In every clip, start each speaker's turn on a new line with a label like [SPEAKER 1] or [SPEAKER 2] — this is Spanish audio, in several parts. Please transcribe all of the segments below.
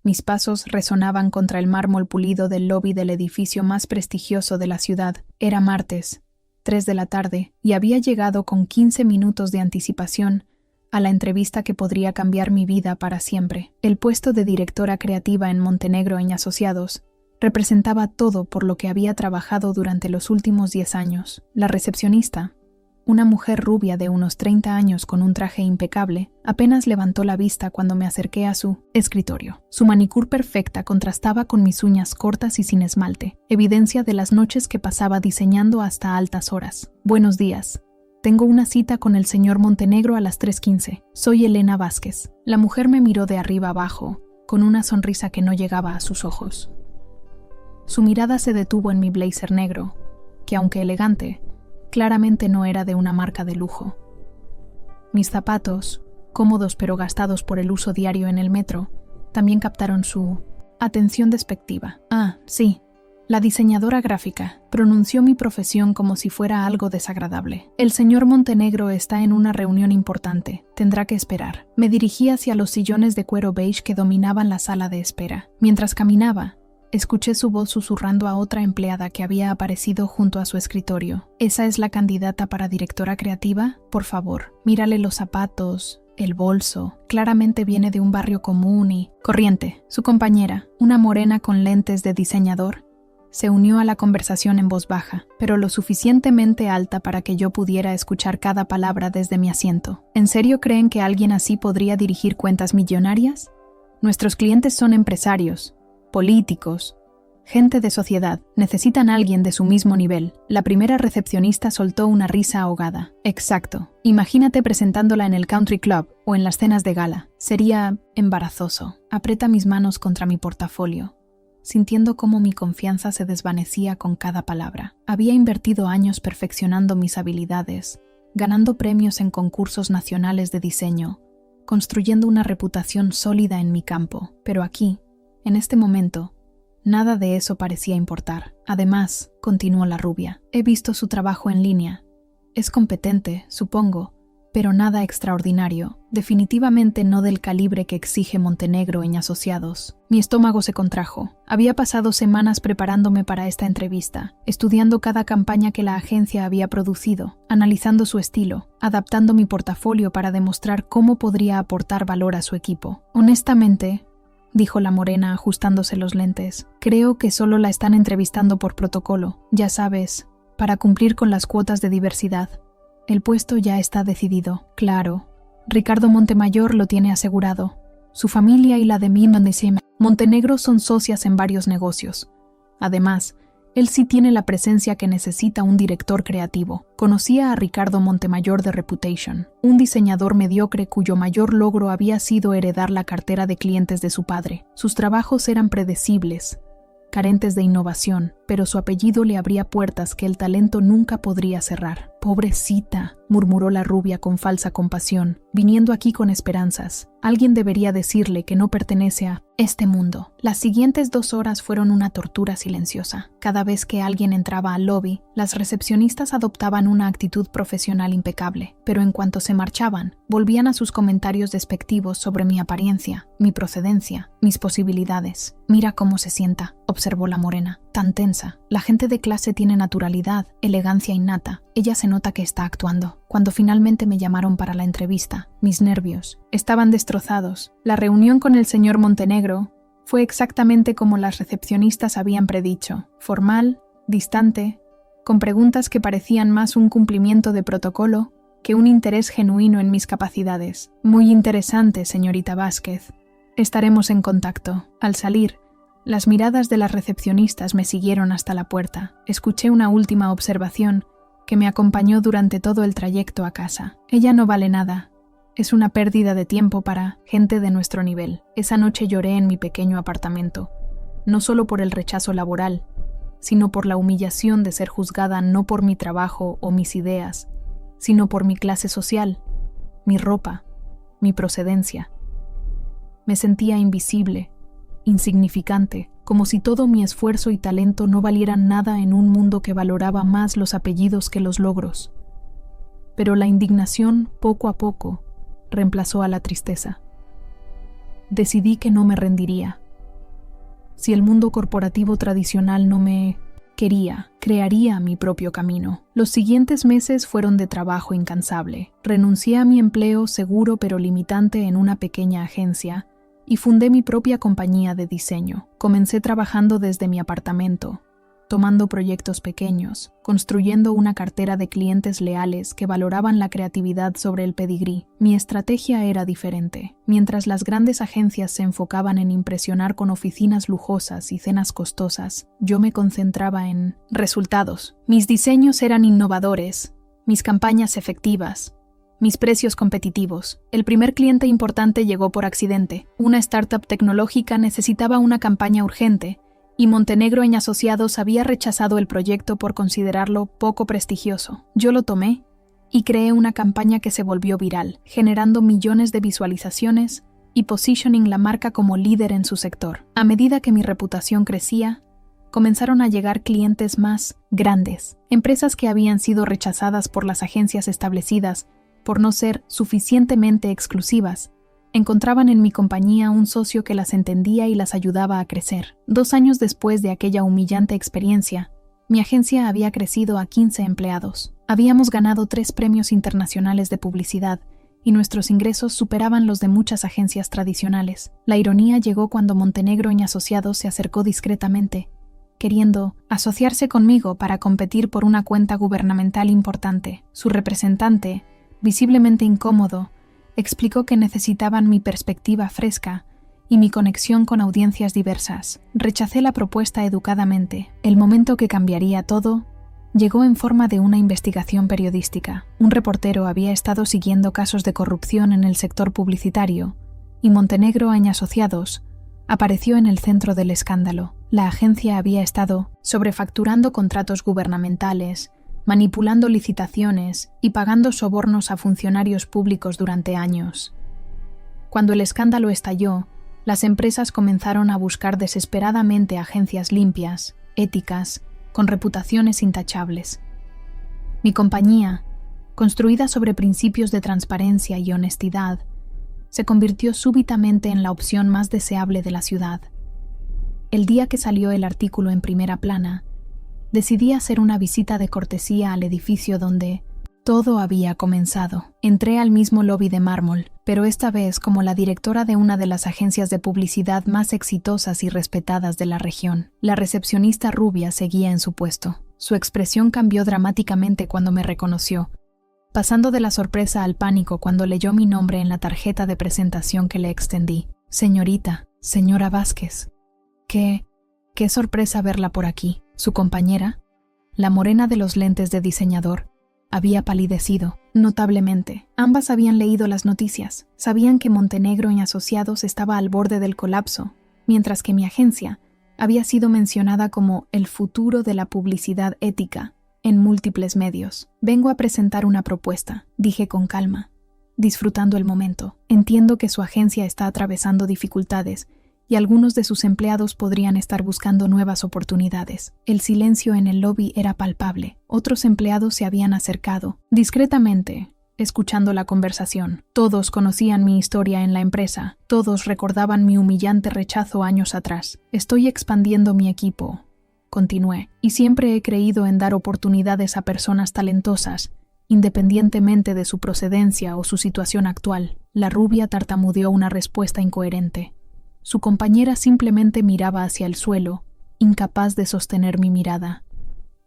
[SPEAKER 1] Mis pasos resonaban contra el mármol pulido del lobby del edificio más prestigioso de la ciudad. Era martes, 3 de la tarde, y había llegado con 15 minutos de anticipación a la entrevista que podría cambiar mi vida para siempre. El puesto de directora creativa en Montenegro & Asociados representaba todo por lo que había trabajado durante los últimos 10 años. La recepcionista, una mujer rubia de unos 30 años con un traje impecable, apenas levantó la vista cuando me acerqué a su escritorio. Su manicure perfecta contrastaba con mis uñas cortas y sin esmalte, evidencia de las noches que pasaba diseñando hasta altas horas. Buenos días. Tengo una cita con el señor Montenegro a las 3:15. Soy Elena Vázquez. La mujer me miró de arriba abajo, con una sonrisa que no llegaba a sus ojos. Su mirada se detuvo en mi blazer negro, que aunque elegante, claramente no era de una marca de lujo. Mis zapatos, cómodos pero gastados por el uso diario en el metro, también captaron su atención despectiva. Ah, sí, la diseñadora gráfica, pronunció mi profesión como si fuera algo desagradable. El señor Montenegro está en una reunión importante, tendrá que esperar. Me dirigí hacia los sillones de cuero beige que dominaban la sala de espera. Mientras caminaba, escuché su voz susurrando a otra empleada que había aparecido junto a su escritorio. ¿Esa es la candidata para directora creativa? Por favor, mírale los zapatos, el bolso. Claramente viene de un barrio común y corriente. Su compañera, una morena con lentes de diseñador, se unió a la conversación en voz baja, pero lo suficientemente alta para que yo pudiera escuchar cada palabra desde mi asiento. ¿En serio creen que alguien así podría dirigir cuentas millonarias? Nuestros clientes son empresarios, políticos, gente de sociedad. Necesitan a alguien de su mismo nivel. La primera recepcionista soltó una risa ahogada. Exacto. Imagínate presentándola en el country club o en las cenas de gala. Sería embarazoso. Aprieta mis manos contra mi portafolio, sintiendo cómo mi confianza se desvanecía con cada palabra. Había invertido años perfeccionando mis habilidades, ganando premios en concursos nacionales de diseño, construyendo una reputación sólida en mi campo. Pero aquí, en este momento, nada de eso parecía importar. Además, continuó la rubia, he visto su trabajo en línea. Es competente, supongo, pero nada extraordinario. Definitivamente no del calibre que exige Montenegro & Asociados. Mi estómago se contrajo. Había pasado semanas preparándome para esta entrevista, estudiando cada campaña que la agencia había producido, analizando su estilo, adaptando mi portafolio para demostrar cómo podría aportar valor a su equipo. Honestamente, dijo la morena ajustándose los lentes, creo que solo la están entrevistando por protocolo, ya sabes, para cumplir con las cuotas de diversidad. El puesto ya está decidido, claro. Ricardo Montemayor lo tiene asegurado. Su familia y la de Montenegro son socias en varios negocios. Además, él sí tiene la presencia que necesita un director creativo. Conocía a Ricardo Montemayor de Reputation, un diseñador mediocre cuyo mayor logro había sido heredar la cartera de clientes de su padre. Sus trabajos eran predecibles, carentes de innovación, pero su apellido le abría puertas que el talento nunca podría cerrar. «Pobrecita», murmuró la rubia con falsa compasión, viniendo aquí con esperanzas. Alguien debería decirle que no pertenece a este mundo. Las siguientes 2 horas fueron una tortura silenciosa. Cada vez que alguien entraba al lobby, las recepcionistas adoptaban una actitud profesional impecable, pero en cuanto se marchaban, volvían a sus comentarios despectivos sobre mi apariencia, mi procedencia, mis posibilidades. «Mira cómo se sienta», observó la morena, tan tensa. La gente de clase tiene naturalidad, elegancia innata. Ella se nota que está actuando. Cuando finalmente me llamaron para la entrevista, mis nervios estaban destrozados. La reunión con el señor Montenegro fue exactamente como las recepcionistas habían predicho. Formal, distante, con preguntas que parecían más un cumplimiento de protocolo que un interés genuino en mis capacidades. Muy interesante, señorita Vázquez. Estaremos en contacto. Al salir, las miradas de las recepcionistas me siguieron hasta la puerta. Escuché una última observación que me acompañó durante todo el trayecto a casa. Ella no vale nada. Es una pérdida de tiempo para gente de nuestro nivel. Esa noche lloré en mi pequeño apartamento, no solo por el rechazo laboral, sino por la humillación de ser juzgada no por mi trabajo o mis ideas, sino por mi clase social, mi ropa, mi procedencia. Me sentía invisible, insignificante, como si todo mi esfuerzo y talento no valieran nada en un mundo que valoraba más los apellidos que los logros. Pero la indignación, poco a poco, reemplazó a la tristeza. Decidí que no me rendiría. Si el mundo corporativo tradicional no me quería, crearía mi propio camino. Los siguientes meses fueron de trabajo incansable. Renuncié a mi empleo seguro pero limitante en una pequeña agencia y fundé mi propia compañía de diseño. Comencé trabajando desde mi apartamento, tomando proyectos pequeños, construyendo una cartera de clientes leales que valoraban la creatividad sobre el pedigrí. Mi estrategia era diferente. Mientras las grandes agencias se enfocaban en impresionar con oficinas lujosas y cenas costosas, yo me concentraba en resultados. Mis diseños eran innovadores, mis campañas efectivas, mis precios competitivos. El primer cliente importante llegó por accidente. Una startup tecnológica necesitaba una campaña urgente, y Montenegro & Asociados había rechazado el proyecto por considerarlo poco prestigioso. Yo lo tomé y creé una campaña que se volvió viral, generando millones de visualizaciones y positioning la marca como líder en su sector. A medida que mi reputación crecía, comenzaron a llegar clientes más grandes, empresas que habían sido rechazadas por las agencias establecidas por no ser suficientemente exclusivas. Encontraban en mi compañía un socio que las entendía y las ayudaba a crecer. 2 años después de aquella humillante experiencia, mi agencia había crecido a 15 empleados. Habíamos ganado 3 premios internacionales de publicidad y nuestros ingresos superaban los de muchas agencias tradicionales. La ironía llegó cuando Montenegro & Asociados se acercó discretamente, queriendo asociarse conmigo para competir por una cuenta gubernamental importante. Su representante, visiblemente incómodo, explicó que necesitaban mi perspectiva fresca y mi conexión con audiencias diversas. Rechacé la propuesta educadamente. El momento que cambiaría todo llegó en forma de una investigación periodística. Un reportero había estado siguiendo casos de corrupción en el sector publicitario y Montenegro & Asociados apareció en el centro del escándalo. La agencia había estado sobrefacturando contratos gubernamentales, manipulando licitaciones y pagando sobornos a funcionarios públicos durante años. Cuando el escándalo estalló, las empresas comenzaron a buscar desesperadamente agencias limpias, éticas, con reputaciones intachables. Mi compañía, construida sobre principios de transparencia y honestidad, se convirtió súbitamente en la opción más deseable de la ciudad. El día que salió el artículo en primera plana, decidí hacer una visita de cortesía al edificio donde todo había comenzado. Entré al mismo lobby de mármol, pero esta vez como la directora de una de las agencias de publicidad más exitosas y respetadas de la región. La recepcionista rubia seguía en su puesto. Su expresión cambió dramáticamente cuando me reconoció, pasando de la sorpresa al pánico cuando leyó mi nombre en la tarjeta de presentación que le extendí. Señora Vázquez. Qué sorpresa verla por aquí. Su compañera, la morena de los lentes de diseñador, había palidecido notablemente. Ambas habían leído las noticias, sabían que Montenegro & Asociados estaba al borde del colapso, mientras que mi agencia había sido mencionada como el futuro de la publicidad ética en múltiples medios. Vengo a presentar una propuesta, dije con calma, disfrutando el momento. Entiendo que su agencia está atravesando dificultades y algunos de sus empleados podrían estar buscando nuevas oportunidades. El silencio en el lobby era palpable. Otros empleados se habían acercado, discretamente, escuchando la conversación. Todos conocían mi historia en la empresa. Todos recordaban mi humillante rechazo años atrás. Estoy expandiendo mi equipo, continué, y siempre he creído en dar oportunidades a personas talentosas, independientemente de su procedencia o su situación actual. La rubia tartamudeó una respuesta incoherente. Su compañera simplemente miraba hacia el suelo, incapaz de sostener mi mirada.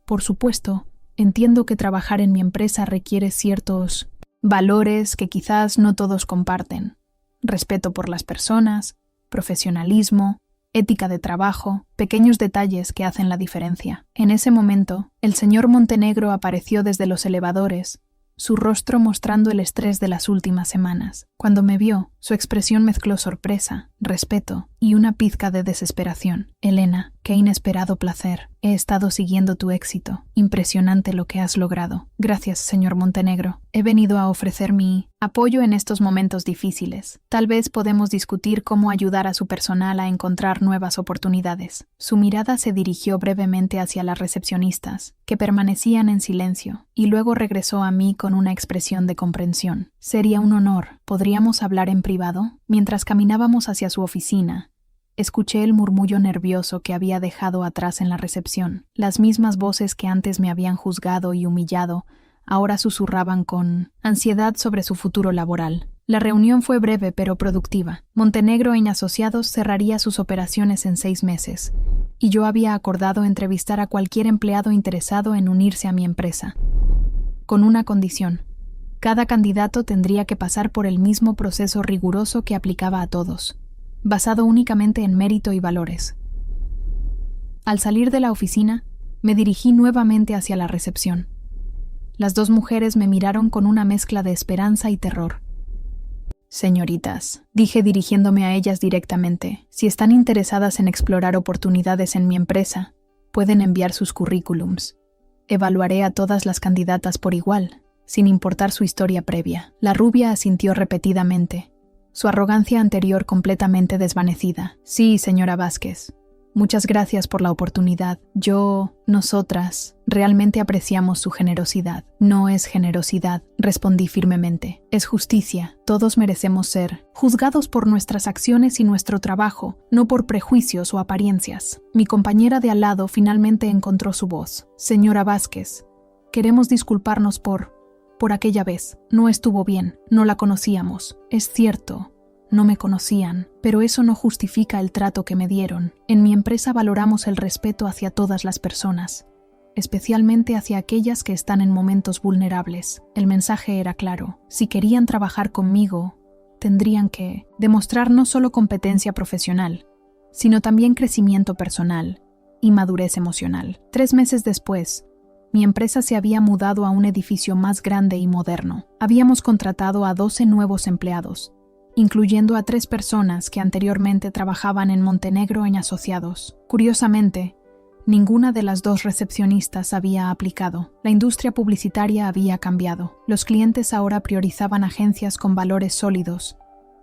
[SPEAKER 1] Por supuesto, entiendo que trabajar en mi empresa requiere ciertos valores que quizás no todos comparten. Respeto por las personas, profesionalismo, ética de trabajo, pequeños detalles que hacen la diferencia. En ese momento, el señor Montenegro apareció desde los elevadores, su rostro mostrando el estrés de las últimas semanas. Cuando me vio, su expresión mezcló sorpresa, respeto y una pizca de desesperación. Elena, qué inesperado placer. He estado siguiendo tu éxito. Impresionante lo que has logrado. Gracias, señor Montenegro. He venido a ofrecer mi apoyo en estos momentos difíciles. Tal vez podemos discutir cómo ayudar a su personal a encontrar nuevas oportunidades. Su mirada se dirigió brevemente hacia las recepcionistas, que permanecían en silencio, y luego regresó a mí con una expresión de comprensión. Sería un honor. ¿Podríamos hablar en privado? Mientras caminábamos hacia su oficina, Escuché el murmullo nervioso que había dejado atrás en la recepción. Las mismas voces que antes me habían juzgado y humillado, ahora susurraban con ansiedad sobre su futuro laboral. La reunión fue breve pero productiva. Montenegro & Asociados cerraría sus operaciones en 6 meses, y yo había acordado entrevistar a cualquier empleado interesado en unirse a mi empresa. Con una condición: cada candidato tendría que pasar por el mismo proceso riguroso que aplicaba a todos, basado únicamente en mérito y valores. Al salir de la oficina, me dirigí nuevamente hacia la recepción. Las 2 mujeres me miraron con una mezcla de esperanza y terror. Señoritas, dije dirigiéndome a ellas directamente, si están interesadas en explorar oportunidades en mi empresa, pueden enviar sus currículums. Evaluaré a todas las candidatas por igual, sin importar su historia previa. La rubia asintió repetidamente, su arrogancia anterior completamente desvanecida. Sí, señora Vázquez. Muchas gracias por la oportunidad. Nosotras, realmente apreciamos su generosidad. No es generosidad, respondí firmemente. Es justicia. Todos merecemos ser juzgados por nuestras acciones y nuestro trabajo, no por prejuicios o apariencias. Mi compañera de al lado finalmente encontró su voz. Señora Vázquez, queremos disculparnos por aquella vez. No estuvo bien, no la conocíamos. Es cierto. No me conocían, pero eso no justifica el trato que me dieron. En mi empresa valoramos el respeto hacia todas las personas, especialmente hacia aquellas que están en momentos vulnerables. El mensaje era claro: si querían trabajar conmigo, tendrían que demostrar no solo competencia profesional, sino también crecimiento personal y madurez emocional. 3 meses después, mi empresa se había mudado a un edificio más grande y moderno. Habíamos contratado a 12 nuevos empleados, incluyendo a 3 personas que anteriormente trabajaban en Montenegro & Asociados. Curiosamente, ninguna de las 2 recepcionistas había aplicado. La industria publicitaria había cambiado. Los clientes ahora priorizaban agencias con valores sólidos,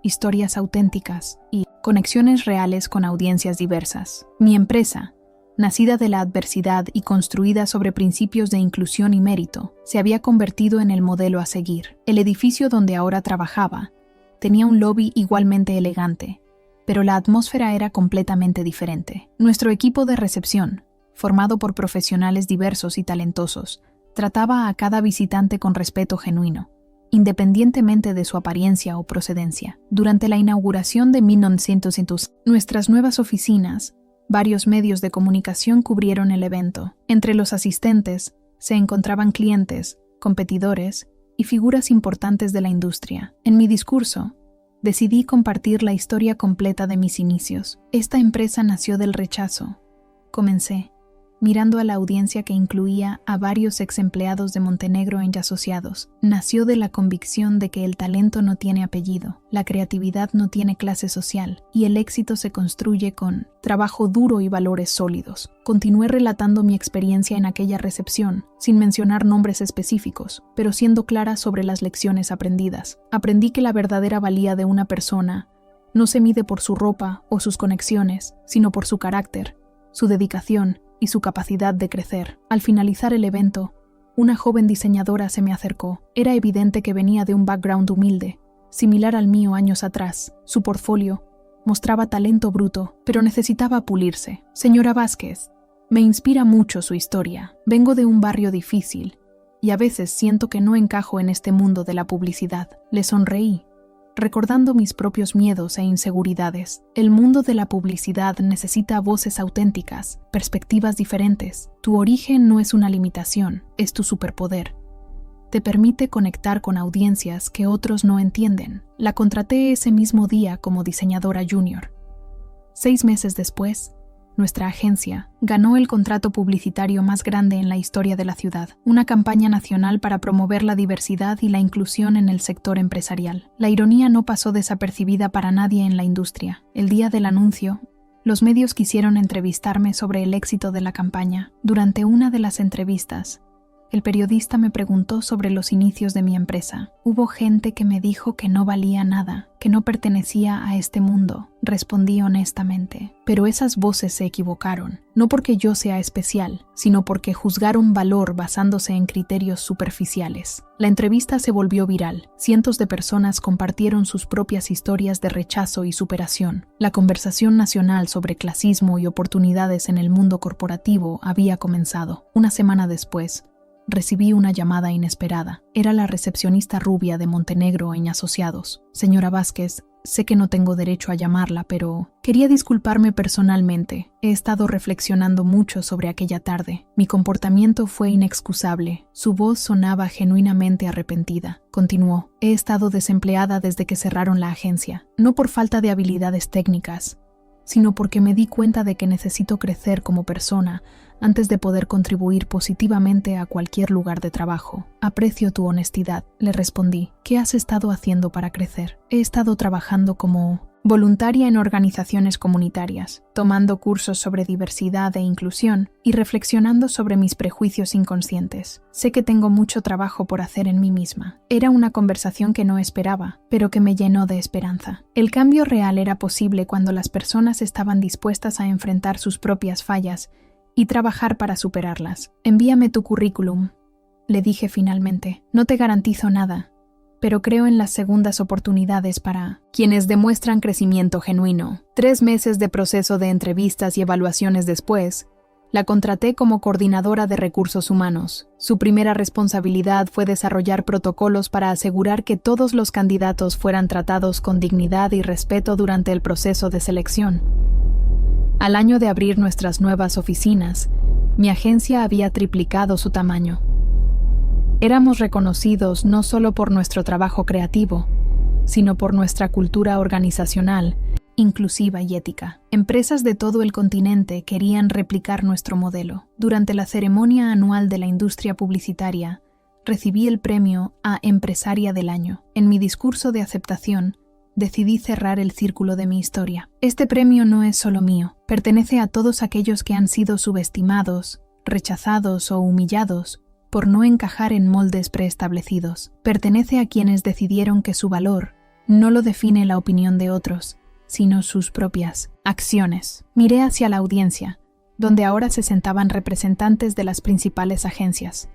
[SPEAKER 1] historias auténticas y conexiones reales con audiencias diversas. Mi empresa, nacida de la adversidad y construida sobre principios de inclusión y mérito, se había convertido en el modelo a seguir. El edificio donde ahora trabajaba tenía un lobby igualmente elegante, pero la atmósfera era completamente diferente. Nuestro equipo de recepción, formado por profesionales diversos y talentosos, trataba a cada visitante con respeto genuino, independientemente de su apariencia o procedencia. Durante la inauguración de 1900, nuestras nuevas oficinas, varios medios de comunicación cubrieron el evento. Entre los asistentes se encontraban clientes, competidores y figuras importantes de la industria. En mi discurso, decidí compartir la historia completa de mis inicios. Esta empresa nació del rechazo. Comencé, mirando a la audiencia que incluía a varios ex empleados de Montenegro & Asociados. Nació de la convicción de que el talento no tiene apellido, la creatividad no tiene clase social, y el éxito se construye con trabajo duro y valores sólidos. Continué relatando mi experiencia en aquella recepción, sin mencionar nombres específicos, pero siendo clara sobre las lecciones aprendidas. Aprendí que la verdadera valía de una persona no se mide por su ropa o sus conexiones, sino por su carácter, su dedicación y su capacidad de crecer. Al finalizar el evento, una joven diseñadora se me acercó. Era evidente que venía de un background humilde, similar al mío años atrás. Su portfolio mostraba talento bruto, pero necesitaba pulirse. Señora Vázquez, me inspira mucho su historia. Vengo de un barrio difícil y a veces siento que no encajo en este mundo de la publicidad. Le sonreí, recordando mis propios miedos e inseguridades. El mundo de la publicidad necesita voces auténticas, perspectivas diferentes. Tu origen no es una limitación, es tu superpoder. Te permite conectar con audiencias que otros no entienden. La contraté ese mismo día como diseñadora junior. 6 meses después, nuestra agencia ganó el contrato publicitario más grande en la historia de la ciudad, una campaña nacional para promover la diversidad y la inclusión en el sector empresarial. La ironía no pasó desapercibida para nadie en la industria. El día del anuncio, los medios quisieron entrevistarme sobre el éxito de la campaña. Durante una de las entrevistas, El periodista me preguntó sobre los inicios de mi empresa. Hubo gente que me dijo que no valía nada, que no pertenecía a este mundo. Respondí honestamente. Pero esas voces se equivocaron. No porque yo sea especial, sino porque juzgaron valor basándose en criterios superficiales. La entrevista se volvió viral. Cientos de personas compartieron sus propias historias de rechazo y superación. La conversación nacional sobre clasismo y oportunidades en el mundo corporativo había comenzado. Una semana después, recibí una llamada inesperada. Era la recepcionista rubia de Montenegro en Asociados. Señora Vázquez, sé que no tengo derecho a llamarla, pero quería disculparme personalmente. He estado reflexionando mucho sobre aquella tarde. Mi comportamiento fue inexcusable. Su voz sonaba genuinamente arrepentida. Continuó: he estado desempleada desde que cerraron la agencia, no por falta de habilidades técnicas, sino porque me di cuenta de que necesito crecer como persona antes de poder contribuir positivamente a cualquier lugar de trabajo. Aprecio tu honestidad, le respondí. ¿Qué has estado haciendo para crecer? He estado trabajando como voluntaria en organizaciones comunitarias, tomando cursos sobre diversidad e inclusión y reflexionando sobre mis prejuicios inconscientes. Sé que tengo mucho trabajo por hacer en mí misma. Era una conversación que no esperaba, pero que me llenó de esperanza. El cambio real era posible cuando las personas estaban dispuestas a enfrentar sus propias fallas y trabajar para superarlas. Envíame tu currículum, le dije finalmente. No te garantizo nada, pero creo en las segundas oportunidades para quienes demuestran crecimiento genuino. 3 meses de proceso de entrevistas y evaluaciones después, la contraté como coordinadora de recursos humanos. Su primera responsabilidad fue desarrollar protocolos para asegurar que todos los candidatos fueran tratados con dignidad y respeto durante el proceso de selección. Al año de abrir nuestras nuevas oficinas, mi agencia había triplicado su tamaño. Éramos reconocidos no solo por nuestro trabajo creativo, sino por nuestra cultura organizacional, inclusiva y ética. Empresas de todo el continente querían replicar nuestro modelo. Durante la ceremonia anual de la industria publicitaria, recibí el premio a Empresaria del Año. En mi discurso de aceptación, decidí cerrar el círculo de mi historia. Este premio no es solo mío, pertenece a todos aquellos que han sido subestimados, rechazados o humillados por no encajar en moldes preestablecidos. Pertenece a quienes decidieron que su valor no lo define la opinión de otros, sino sus propias acciones. Miré hacia la audiencia, donde ahora se sentaban representantes de las principales agencias,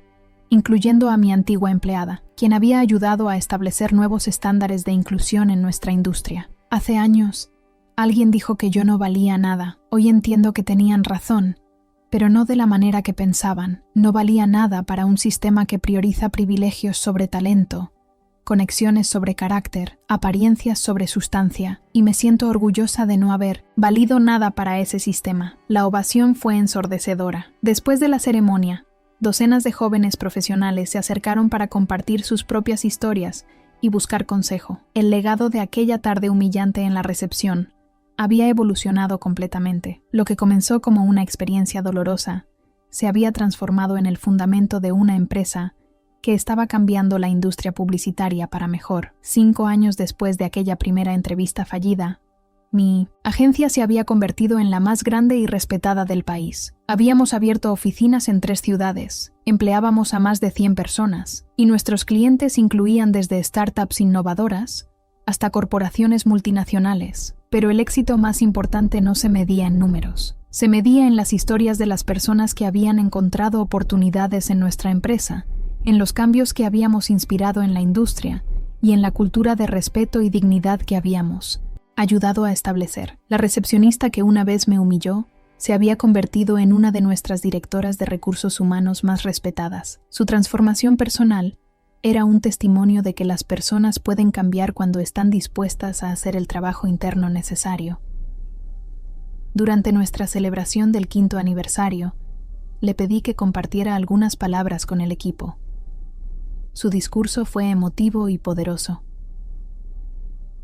[SPEAKER 1] incluyendo a mi antigua empleada, quien había ayudado a establecer nuevos estándares de inclusión en nuestra industria. Hace años, alguien dijo que yo no valía nada. Hoy entiendo que tenían razón, pero no de la manera que pensaban. No valía nada para un sistema que prioriza privilegios sobre talento, conexiones sobre carácter, apariencias sobre sustancia, y me siento orgullosa de no haber valido nada para ese sistema. La ovación fue ensordecedora. Después de la ceremonia, docenas de jóvenes profesionales se acercaron para compartir sus propias historias y buscar consejo. El legado de aquella tarde humillante en la recepción había evolucionado completamente. Lo que comenzó como una experiencia dolorosa se había transformado en el fundamento de una empresa que estaba cambiando la industria publicitaria para mejor. 5 años después de aquella primera entrevista fallida, mi agencia se había convertido en la más grande y respetada del país. Habíamos abierto oficinas en 3 ciudades, empleábamos a más de 100 personas, y nuestros clientes incluían desde startups innovadoras hasta corporaciones multinacionales. Pero el éxito más importante no se medía en números. Se medía en las historias de las personas que habían encontrado oportunidades en nuestra empresa, en los cambios que habíamos inspirado en la industria y en la cultura de respeto y dignidad que habíamos ayudado a establecer. La recepcionista que una vez me humilló se había convertido en una de nuestras directoras de recursos humanos más respetadas. Su transformación personal era un testimonio de que las personas pueden cambiar cuando están dispuestas a hacer el trabajo interno necesario. Durante nuestra celebración del 5º aniversario, le pedí que compartiera algunas palabras con el equipo. Su discurso fue emotivo y poderoso.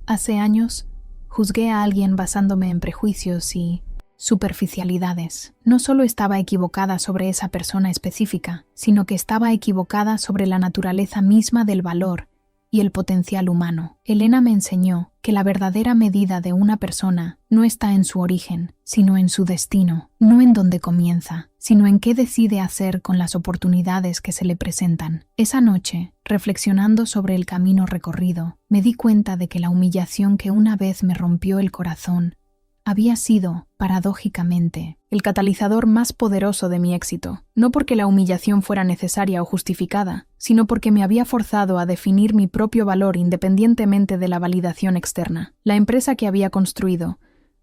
[SPEAKER 1] Hace años, juzgué a alguien basándome en prejuicios y superficialidades. No solo estaba equivocada sobre esa persona específica, sino que estaba equivocada sobre la naturaleza misma del valor y el potencial humano. Elena me enseñó que la verdadera medida de una persona no está en su origen, sino en su destino, no en dónde comienza, sino en qué decide hacer con las oportunidades que se le presentan. Esa noche, reflexionando sobre el camino recorrido, me di cuenta de que la humillación que una vez me rompió el corazón había sido, paradójicamente, el catalizador más poderoso de mi éxito, no porque la humillación fuera necesaria o justificada, sino porque me había forzado a definir mi propio valor independientemente de la validación externa. La empresa que había construido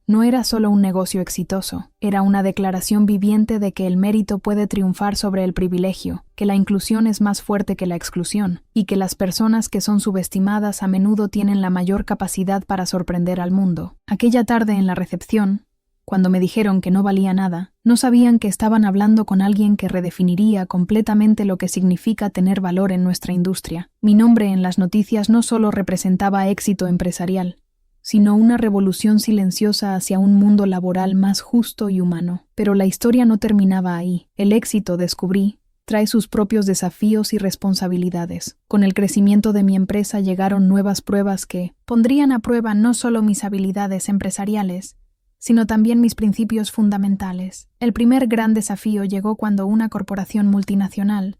[SPEAKER 1] no era solo un negocio exitoso, era una declaración viviente de que el mérito puede triunfar sobre el privilegio, que la inclusión es más fuerte que la exclusión, y que las personas que son subestimadas a menudo tienen la mayor capacidad para sorprender al mundo. Aquella tarde en la recepción, cuando me dijeron que no valía nada, no sabían que estaban hablando con alguien que redefiniría completamente lo que significa tener valor en nuestra industria. Mi nombre en las noticias no solo representaba éxito empresarial, sino una revolución silenciosa hacia un mundo laboral más justo y humano. Pero la historia no terminaba ahí. El éxito, descubrí, trae sus propios desafíos y responsabilidades. Con el crecimiento de mi empresa llegaron nuevas pruebas que pondrían a prueba no solo mis habilidades empresariales, sino también mis principios fundamentales. El primer gran desafío llegó cuando una corporación multinacional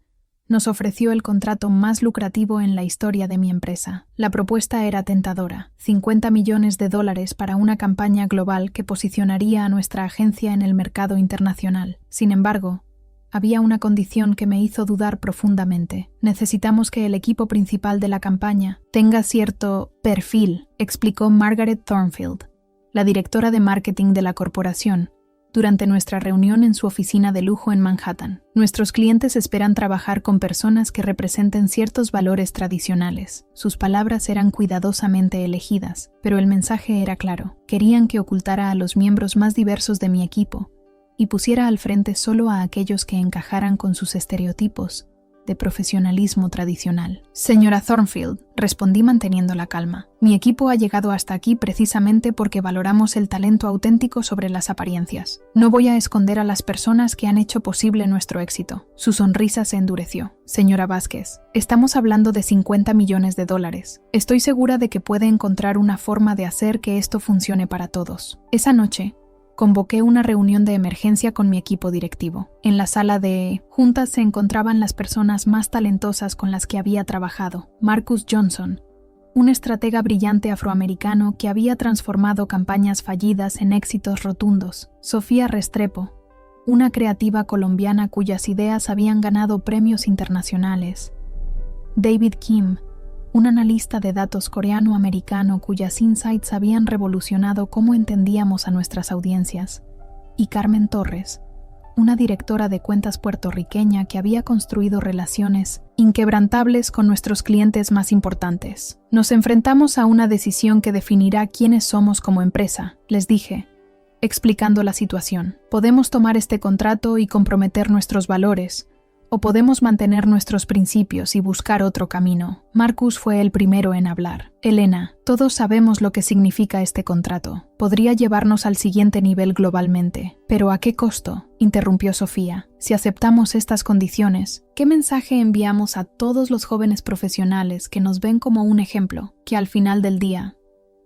[SPEAKER 1] nos ofreció el contrato más lucrativo en la historia de mi empresa. La propuesta era tentadora: $50 millones para una campaña global que posicionaría a nuestra agencia en el mercado internacional. Sin embargo, había una condición que me hizo dudar profundamente. Necesitamos que el equipo principal de la campaña tenga cierto perfil, explicó Margaret Thornfield, la directora de marketing de la corporación, durante nuestra reunión en su oficina de lujo en Manhattan. Nuestros clientes esperan trabajar con personas que representen ciertos valores tradicionales. Sus palabras eran cuidadosamente elegidas, pero el mensaje era claro. Querían que ocultara a los miembros más diversos de mi equipo y pusiera al frente solo a aquellos que encajaran con sus estereotipos de profesionalismo tradicional. Señora Thornfield, respondí manteniendo la calma. Mi equipo ha llegado hasta aquí precisamente porque valoramos el talento auténtico sobre las apariencias. No voy a esconder a las personas que han hecho posible nuestro éxito. Su sonrisa se endureció. Señora Vázquez, estamos hablando de $50 millones. Estoy segura de que puede encontrar una forma de hacer que esto funcione para todos. Esa noche, convoqué una reunión de emergencia con mi equipo directivo. En la sala de juntas se encontraban las personas más talentosas con las que había trabajado. Marcus Johnson, un estratega brillante afroamericano que había transformado campañas fallidas en éxitos rotundos. Sofía Restrepo, una creativa colombiana cuyas ideas habían ganado premios internacionales. David Kim, un analista de datos coreano-americano cuyas insights habían revolucionado cómo entendíamos a nuestras audiencias, y Carmen Torres, una directora de cuentas puertorriqueña que había construido relaciones inquebrantables con nuestros clientes más importantes. Nos enfrentamos a una decisión que definirá quiénes somos como empresa, les dije, explicando la situación. Podemos tomar este contrato y comprometer nuestros valores, o podemos mantener nuestros principios y buscar otro camino. Marcus fue el primero en hablar. Elena, todos sabemos lo que significa este contrato. Podría llevarnos al siguiente nivel globalmente. ¿Pero a qué costo?, interrumpió Sofía. Si aceptamos estas condiciones, ¿qué mensaje enviamos a todos los jóvenes profesionales que nos ven como un ejemplo? ¿Que al final del día,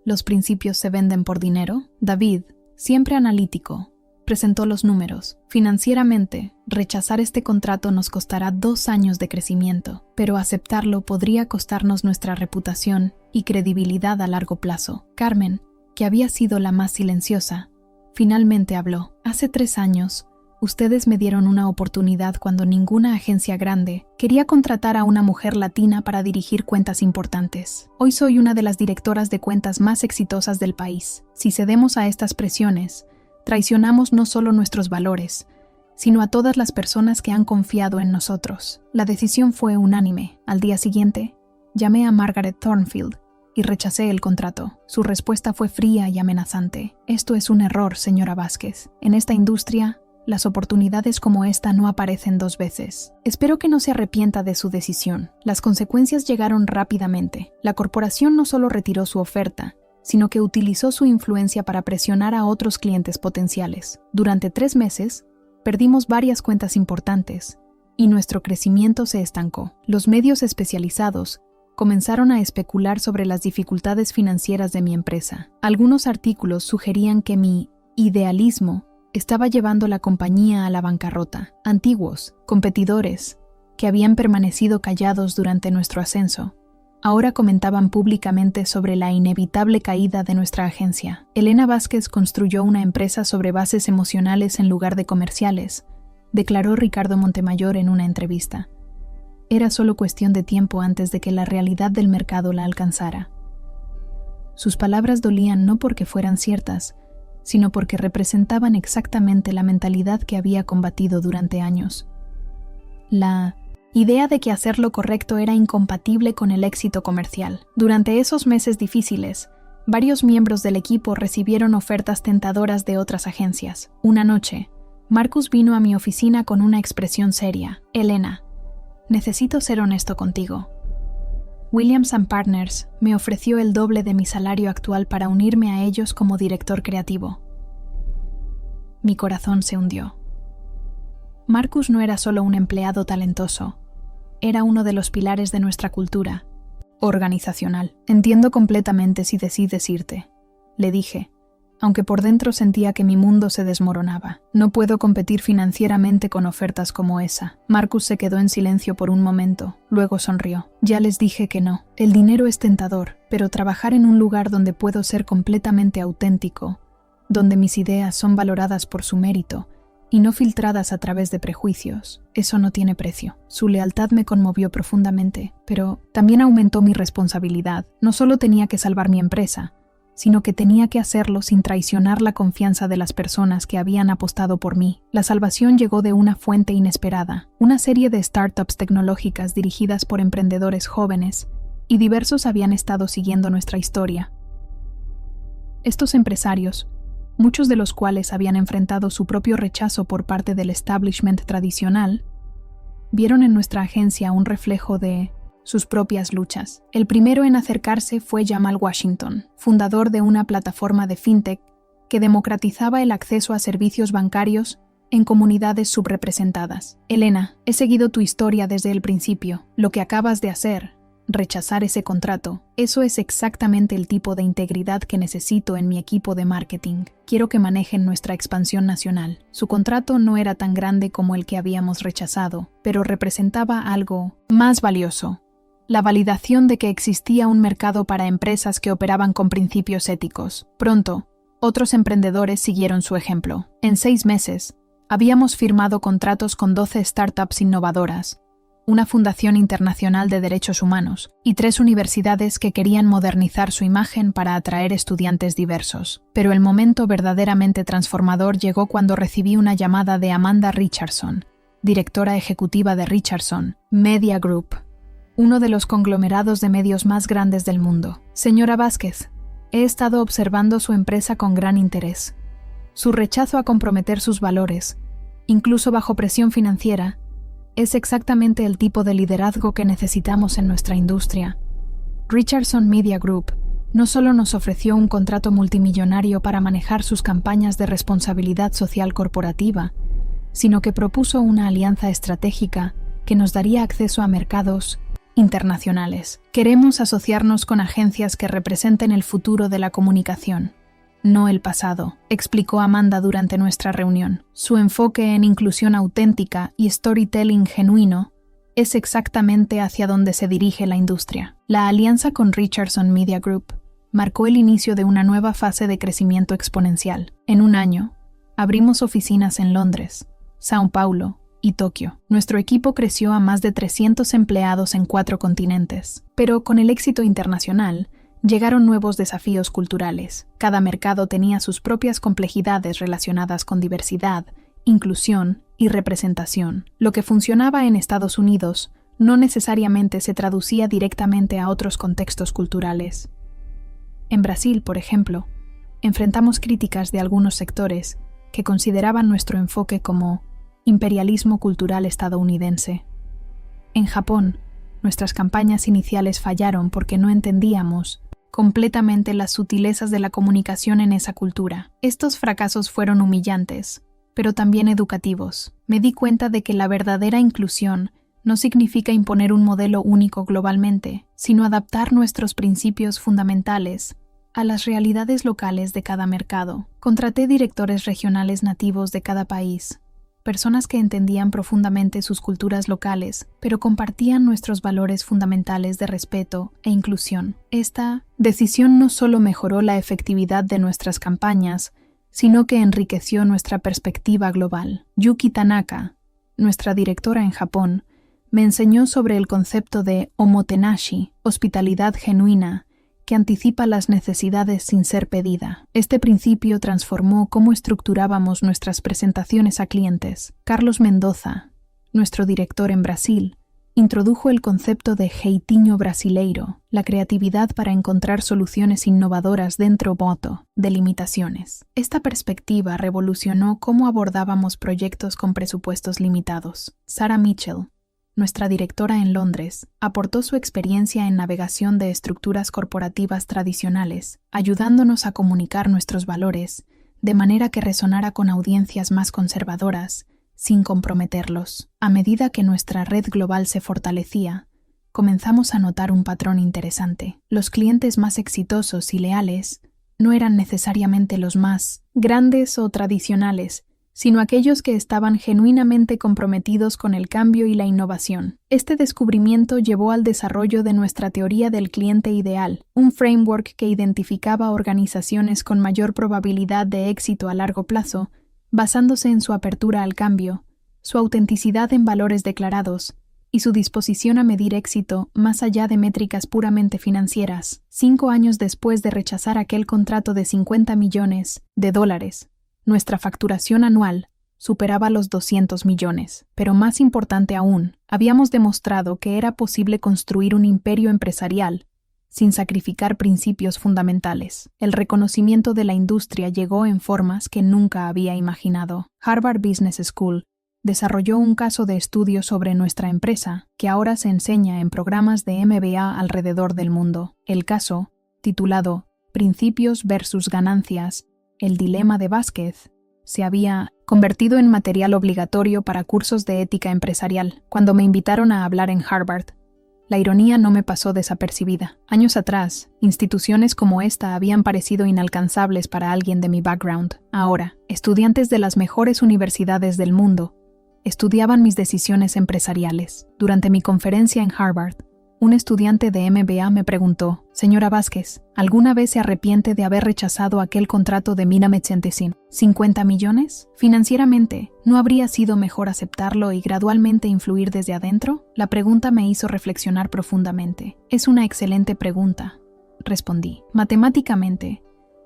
[SPEAKER 1] los principios se venden por dinero? David, siempre analítico, presentó los números. Financieramente, rechazar este contrato nos costará 2 años de crecimiento, pero aceptarlo podría costarnos nuestra reputación y credibilidad a largo plazo. Carmen, que había sido la más silenciosa, finalmente habló. Hace 3 años, ustedes me dieron una oportunidad cuando ninguna agencia grande quería contratar a una mujer latina para dirigir cuentas importantes. Hoy soy una de las directoras de cuentas más exitosas del país. Si cedemos a estas presiones, traicionamos no solo nuestros valores, sino a todas las personas que han confiado en nosotros. La decisión fue unánime. Al día siguiente, llamé a Margaret Thornfield y rechacé el contrato. Su respuesta fue fría y amenazante. Esto es un error, señora Vázquez. En esta industria, las oportunidades como esta no aparecen 2 veces. Espero que no se arrepienta de su decisión. Las consecuencias llegaron rápidamente. La corporación no solo retiró su oferta, sino que utilizó su influencia para presionar a otros clientes potenciales. Durante 3 meses, perdimos varias cuentas importantes y nuestro crecimiento se estancó. Los medios especializados comenzaron a especular sobre las dificultades financieras de mi empresa. Algunos artículos sugerían que mi idealismo estaba llevando la compañía a la bancarrota. Antiguos competidores, que habían permanecido callados durante nuestro ascenso, ahora comentaban públicamente sobre la inevitable caída de nuestra agencia. Elena Vázquez construyó una empresa sobre bases emocionales en lugar de comerciales, declaró Ricardo Montemayor en una entrevista. Era solo cuestión de tiempo antes de que la realidad del mercado la alcanzara. Sus palabras dolían no porque fueran ciertas, sino porque representaban exactamente la mentalidad que había combatido durante años. La idea de que hacer lo correcto era incompatible con el éxito comercial. Durante esos meses difíciles, varios miembros del equipo recibieron ofertas tentadoras de otras agencias. Una noche, Marcus vino a mi oficina con una expresión seria. Elena, necesito ser honesto contigo. Williams & Partners me ofreció el doble de mi salario actual para unirme a ellos como director creativo. Mi corazón se hundió. Marcus no era solo un empleado talentoso, era uno de los pilares de nuestra cultura organizacional. Entiendo completamente si decides irte, le dije, aunque por dentro sentía que mi mundo se desmoronaba. No puedo competir financieramente con ofertas como esa. Marcus se quedó en silencio por un momento, luego sonrió. Ya les dije que no. El dinero es tentador, pero trabajar en un lugar donde puedo ser completamente auténtico, donde mis ideas son valoradas por su mérito y no filtradas a través de prejuicios, eso no tiene precio. Su lealtad me conmovió profundamente, pero también aumentó mi responsabilidad. No solo tenía que salvar mi empresa, sino que tenía que hacerlo sin traicionar la confianza de las personas que habían apostado por mí. La salvación llegó de una fuente inesperada, una serie de startups tecnológicas dirigidas por emprendedores jóvenes, y diversos habían estado siguiendo nuestra historia. Estos empresarios, muchos de los cuales habían enfrentado su propio rechazo por parte del establishment tradicional, vieron en nuestra agencia un reflejo de sus propias luchas. El primero en acercarse fue Jamal Washington, fundador de una plataforma de fintech que democratizaba el acceso a servicios bancarios en comunidades subrepresentadas. Elena, he seguido tu historia desde el principio. Lo que acabas de hacer, rechazar ese contrato, eso es exactamente el tipo de integridad que necesito en mi equipo de marketing. Quiero que manejen nuestra expansión nacional. Su contrato no era tan grande como el que habíamos rechazado, pero representaba algo más valioso: la validación de que existía un mercado para empresas que operaban con principios éticos. Pronto, otros emprendedores siguieron su ejemplo. En 6 meses, habíamos firmado contratos con 12 startups innovadoras, una fundación internacional de derechos humanos y 3 universidades que querían modernizar su imagen para atraer estudiantes diversos. Pero el momento verdaderamente transformador llegó cuando recibí una llamada de Amanda Richardson, directora ejecutiva de Richardson Media Group, uno de los conglomerados de medios más grandes del mundo. Señora Vázquez, he estado observando su empresa con gran interés. Su rechazo a comprometer sus valores, incluso bajo presión financiera, es exactamente el tipo de liderazgo que necesitamos en nuestra industria. Richardson Media Group no solo nos ofreció un contrato multimillonario para manejar sus campañas de responsabilidad social corporativa, sino que propuso una alianza estratégica que nos daría acceso a mercados internacionales. Queremos asociarnos con agencias que representen el futuro de la comunicación, no el pasado, explicó Amanda durante nuestra reunión. Su enfoque en inclusión auténtica y storytelling genuino es exactamente hacia donde se dirige la industria. La alianza con Richardson Media Group marcó el inicio de una nueva fase de crecimiento exponencial. En un año, abrimos oficinas en Londres, Sao Paulo y Tokio. Nuestro equipo creció a más de 300 empleados en 4 continentes. Pero con el éxito internacional, llegaron nuevos desafíos culturales. Cada mercado tenía sus propias complejidades relacionadas con diversidad, inclusión y representación. Lo que funcionaba en Estados Unidos no necesariamente se traducía directamente a otros contextos culturales. En Brasil, por ejemplo, enfrentamos críticas de algunos sectores que consideraban nuestro enfoque como imperialismo cultural estadounidense. En Japón, nuestras campañas iniciales fallaron porque no entendíamos completamente las sutilezas de la comunicación en esa cultura. Estos fracasos fueron humillantes, pero también educativos. Me di cuenta de que la verdadera inclusión no significa imponer un modelo único globalmente, sino adaptar nuestros principios fundamentales a las realidades locales de cada mercado. Contraté directores regionales nativos de cada país, personas que entendían profundamente sus culturas locales, pero compartían nuestros valores fundamentales de respeto e inclusión. Esta decisión no solo mejoró la efectividad de nuestras campañas, sino que enriqueció nuestra perspectiva global. Yuki Tanaka, nuestra directora en Japón, me enseñó sobre el concepto de omotenashi, hospitalidad genuina, que anticipa las necesidades sin ser pedida. Este principio transformó cómo estructurábamos nuestras presentaciones a clientes. Carlos Mendoza, nuestro director en Brasil, introdujo el concepto de jeitinho brasileiro, la creatividad para encontrar soluciones innovadoras dentro de limitaciones. Esta perspectiva revolucionó cómo abordábamos proyectos con presupuestos limitados. Sarah Mitchell, nuestra directora en Londres, aportó su experiencia en navegación de estructuras corporativas tradicionales, ayudándonos a comunicar nuestros valores de manera que resonara con audiencias más conservadoras, sin comprometerlos. A medida que nuestra red global se fortalecía, comenzamos a notar un patrón interesante. Los clientes más exitosos y leales no eran necesariamente los más grandes o tradicionales, sino aquellos que estaban genuinamente comprometidos con el cambio y la innovación. Este descubrimiento llevó al desarrollo de nuestra teoría del cliente ideal, un framework que identificaba organizaciones con mayor probabilidad de éxito a largo plazo, basándose en su apertura al cambio, su autenticidad en valores declarados y su disposición a medir éxito más allá de métricas puramente financieras. 5 años después de rechazar aquel contrato de $50 millones, nuestra facturación anual superaba los 200 millones. Pero más importante aún, habíamos demostrado que era posible construir un imperio empresarial sin sacrificar principios fundamentales. El reconocimiento de la industria llegó en formas que nunca había imaginado. Harvard Business School desarrolló un caso de estudio sobre nuestra empresa que ahora se enseña en programas de MBA alrededor del mundo. El caso, titulado Principios versus Ganancias, el dilema de Vázquez, se había convertido en material obligatorio para cursos de ética empresarial. Cuando me invitaron a hablar en Harvard, la ironía no me pasó desapercibida. Años atrás, instituciones como esta habían parecido inalcanzables para alguien de mi background. Ahora, estudiantes de las mejores universidades del mundo estudiaban mis decisiones empresariales. Durante mi conferencia en Harvard, un estudiante de MBA me preguntó: «Señora Vázquez, ¿alguna vez se arrepiente de haber rechazado aquel contrato de 50 millones? Financieramente, ¿no habría sido mejor aceptarlo y gradualmente influir desde adentro?» La pregunta me hizo reflexionar profundamente. «Es una excelente pregunta», respondí. «Matemáticamente,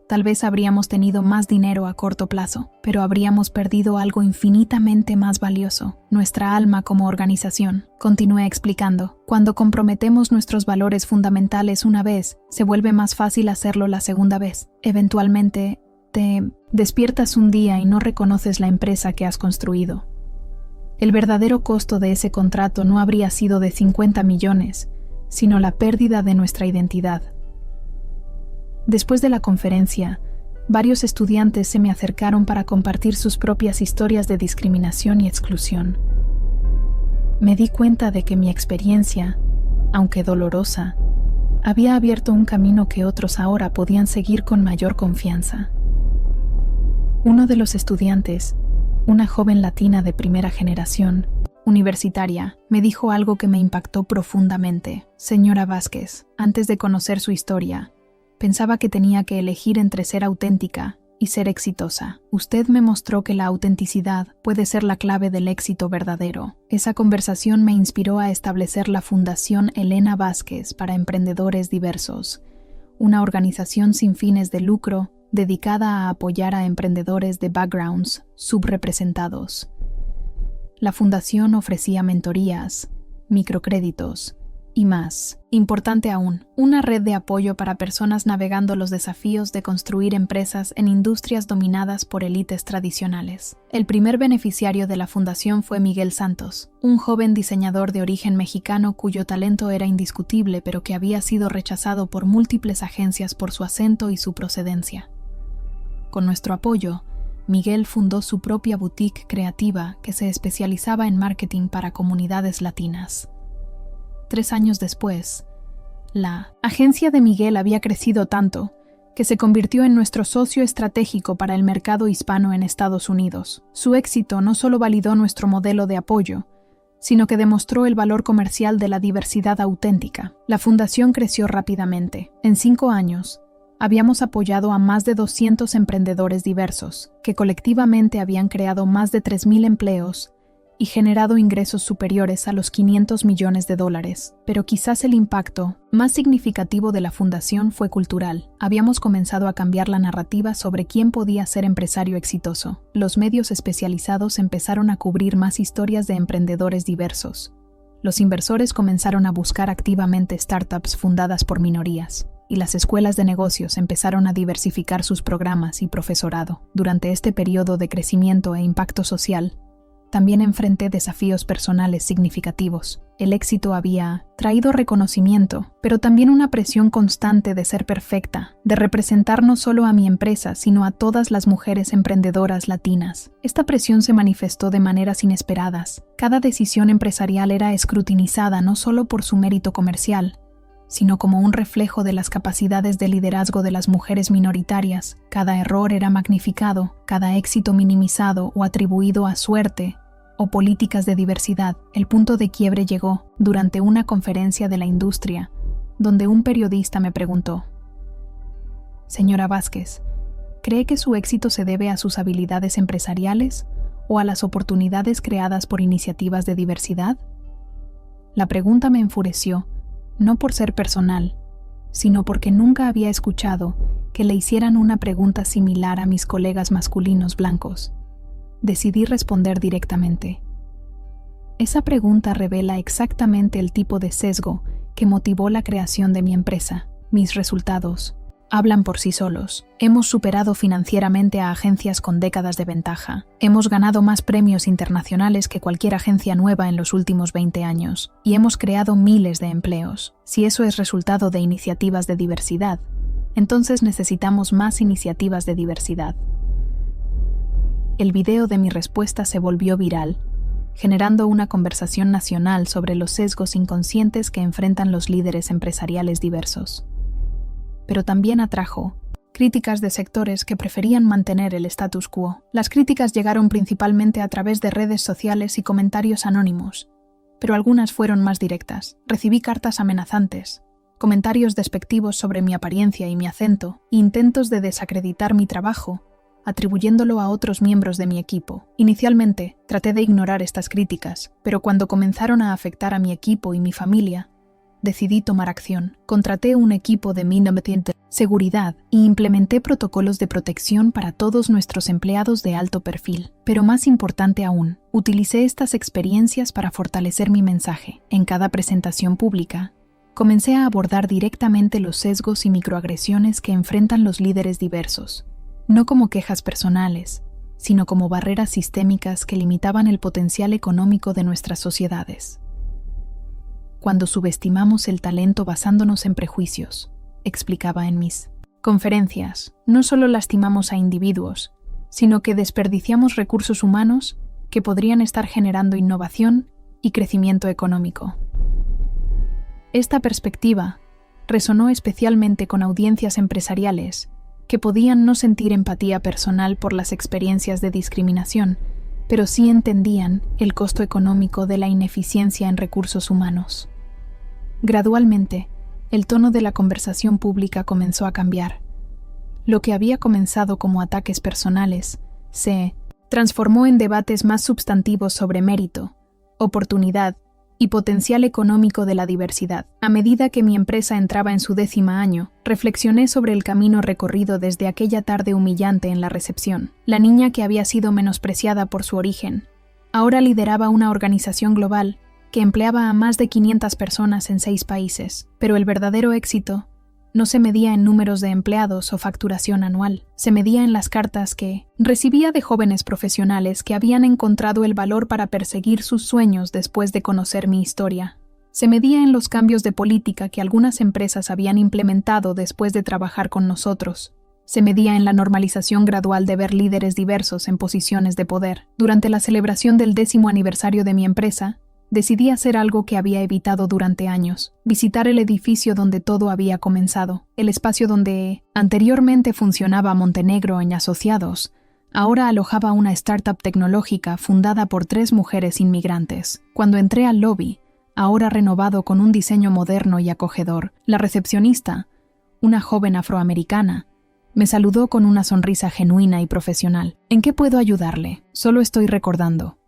[SPEAKER 1] tal vez habríamos tenido más dinero a corto plazo, pero habríamos perdido algo infinitamente más valioso, nuestra alma como organización». Continué explicando: «Cuando comprometemos nuestros valores fundamentales una vez, se vuelve más fácil hacerlo la segunda vez. Eventualmente, te despiertas un día y no reconoces la empresa que has construido. El verdadero costo de ese contrato no habría sido de 50 millones, sino la pérdida de nuestra identidad». Después de la conferencia, varios estudiantes se me acercaron para compartir sus propias historias de discriminación y exclusión. Me di cuenta de que mi experiencia, aunque dolorosa, había abierto un camino que otros ahora podían seguir con mayor confianza. Uno de los estudiantes, una joven latina de primera generación, universitaria, me dijo algo que me impactó profundamente. «Señora Vázquez, antes de conocer su historia, pensaba que tenía que elegir entre ser auténtica y ser exitosa. Usted me mostró que la autenticidad puede ser la clave del éxito verdadero». Esa conversación me inspiró a establecer la Fundación Elena Vázquez para Emprendedores Diversos, una organización sin fines de lucro dedicada a apoyar a emprendedores de backgrounds subrepresentados. La fundación ofrecía mentorías, microcréditos y más. Importante aún, una red de apoyo para personas navegando los desafíos de construir empresas en industrias dominadas por élites tradicionales. El primer beneficiario de la fundación fue Miguel Santos, un joven diseñador de origen mexicano cuyo talento era indiscutible, pero que había sido rechazado por múltiples agencias por su acento y su procedencia. Con nuestro apoyo, Miguel fundó su propia boutique creativa que se especializaba en marketing para comunidades latinas. 3 años después, la agencia de Miguel había crecido tanto que se convirtió en nuestro socio estratégico para el mercado hispano en Estados Unidos. Su éxito no solo validó nuestro modelo de apoyo, sino que demostró el valor comercial de la diversidad auténtica. La fundación creció rápidamente. En 5 años, habíamos apoyado a más de 200 emprendedores diversos, que colectivamente habían creado más de 3,000 empleos y generado ingresos superiores a los $500 millones. Pero quizás el impacto más significativo de la fundación fue cultural. Habíamos comenzado a cambiar la narrativa sobre quién podía ser empresario exitoso. Los medios especializados empezaron a cubrir más historias de emprendedores diversos. Los inversores comenzaron a buscar activamente startups fundadas por minorías, y las escuelas de negocios empezaron a diversificar sus programas y profesorado. Durante este periodo de crecimiento e impacto social, también enfrenté desafíos personales significativos. El éxito había traído reconocimiento, pero también una presión constante de ser perfecta, de representar no solo a mi empresa, sino a todas las mujeres emprendedoras latinas. Esta presión se manifestó de maneras inesperadas. Cada decisión empresarial era escrutinizada no solo por su mérito comercial, sino como un reflejo de las capacidades de liderazgo de las mujeres minoritarias. Cada error era magnificado, cada éxito minimizado o atribuido a suerte o políticas de diversidad. El punto de quiebre llegó durante una conferencia de la industria, donde un periodista me preguntó: «Señora Vázquez, ¿cree que su éxito se debe a sus habilidades empresariales o a las oportunidades creadas por iniciativas de diversidad?» La pregunta me enfureció, no por ser personal, sino porque nunca había escuchado que le hicieran una pregunta similar a mis colegas masculinos blancos. Decidí responder directamente. Esa pregunta revela exactamente el tipo de sesgo que motivó la creación de mi empresa. Mis resultados hablan por sí solos. Hemos superado financieramente a agencias con décadas de ventaja. Hemos ganado más premios internacionales que cualquier agencia nueva en los últimos 20 años. Y hemos creado miles de empleos. Si eso es resultado de iniciativas de diversidad, entonces necesitamos más iniciativas de diversidad. El video de mi respuesta se volvió viral, generando una conversación nacional sobre los sesgos inconscientes que enfrentan los líderes empresariales diversos. Pero también atrajo críticas de sectores que preferían mantener el status quo. Las críticas llegaron principalmente a través de redes sociales y comentarios anónimos, pero algunas fueron más directas. Recibí cartas amenazantes, comentarios despectivos sobre mi apariencia y mi acento, e intentos de desacreditar mi trabajo, atribuyéndolo a otros miembros de mi equipo. Inicialmente, traté de ignorar estas críticas, pero cuando comenzaron a afectar a mi equipo y mi familia, decidí tomar acción. Contraté un equipo de seguridad y implementé protocolos de protección para todos nuestros empleados de alto perfil. Pero más importante aún, utilicé estas experiencias para fortalecer mi mensaje. En cada presentación pública, comencé a abordar directamente los sesgos y microagresiones que enfrentan los líderes diversos, no como quejas personales, sino como barreras sistémicas que limitaban el potencial económico de nuestras sociedades. Cuando subestimamos el talento basándonos en prejuicios, explicaba en mis conferencias, no solo lastimamos a individuos, sino que desperdiciamos recursos humanos que podrían estar generando innovación y crecimiento económico. Esta perspectiva resonó especialmente con audiencias empresariales que podían no sentir empatía personal por las experiencias de discriminación, pero sí entendían el costo económico de la ineficiencia en recursos humanos. Gradualmente, el tono de la conversación pública comenzó a cambiar. Lo que había comenzado como ataques personales se transformó en debates más sustantivos sobre mérito, oportunidad y potencial económico de la diversidad. A medida que mi empresa entraba en su 10º año, reflexioné sobre el camino recorrido desde aquella tarde humillante en la recepción. La niña que había sido menospreciada por su origen, ahora lideraba una organización global que empleaba a más de 500 personas en 6 países. Pero el verdadero éxito no se medía en números de empleados o facturación anual, se medía en las cartas que recibía de jóvenes profesionales que habían encontrado el valor para perseguir sus sueños después de conocer mi historia. Se medía en los cambios de política que algunas empresas habían implementado después de trabajar con nosotros. se medía en la normalización gradual de ver líderes diversos en posiciones de poder. Durante la celebración del 10º aniversario de mi empresa, decidí hacer algo que había evitado durante años: visitar el edificio donde todo había comenzado, el espacio donde anteriormente funcionaba Montenegro en Asociados. Ahora alojaba una startup tecnológica fundada por 3 mujeres inmigrantes. Cuando entré al lobby, ahora renovado con un diseño moderno y acogedor, la recepcionista, una joven afroamericana, me saludó con una sonrisa genuina y profesional. ¿En qué puedo ayudarle? Solo estoy recordando,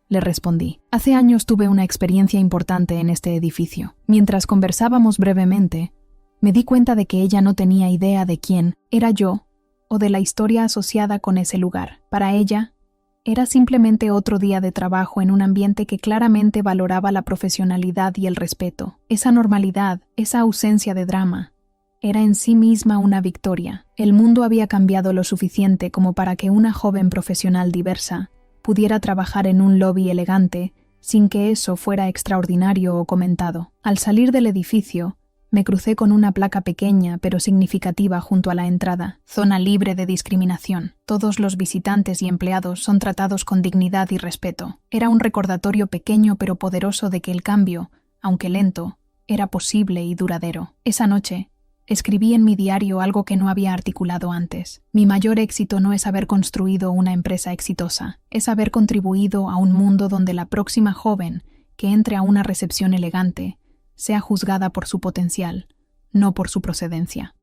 [SPEAKER 1] le respondí. Hace años tuve una experiencia importante en este edificio. Mientras conversábamos brevemente, me di cuenta de que ella no tenía idea de quién era yo o de la historia asociada con ese lugar. Para ella, era simplemente otro día de trabajo en un ambiente que claramente valoraba la profesionalidad y el respeto. Esa normalidad, esa ausencia de drama, era en sí misma una victoria. El mundo había cambiado lo suficiente como para que una joven profesional diversa pudiera trabajar en un lobby elegante sin que eso fuera extraordinario o comentado. Al salir del edificio, me crucé con una placa pequeña pero significativa junto a la entrada: zona libre de discriminación. Todos los visitantes y empleados son tratados con dignidad y respeto. Era un recordatorio pequeño pero poderoso de que el cambio, aunque lento, era posible y duradero. Esa noche, escribí en mi diario algo que no había articulado antes. Mi mayor éxito no es haber construido una empresa exitosa, es haber contribuido a un mundo donde la próxima joven que entre a una recepción elegante sea juzgada por su potencial, no por su procedencia.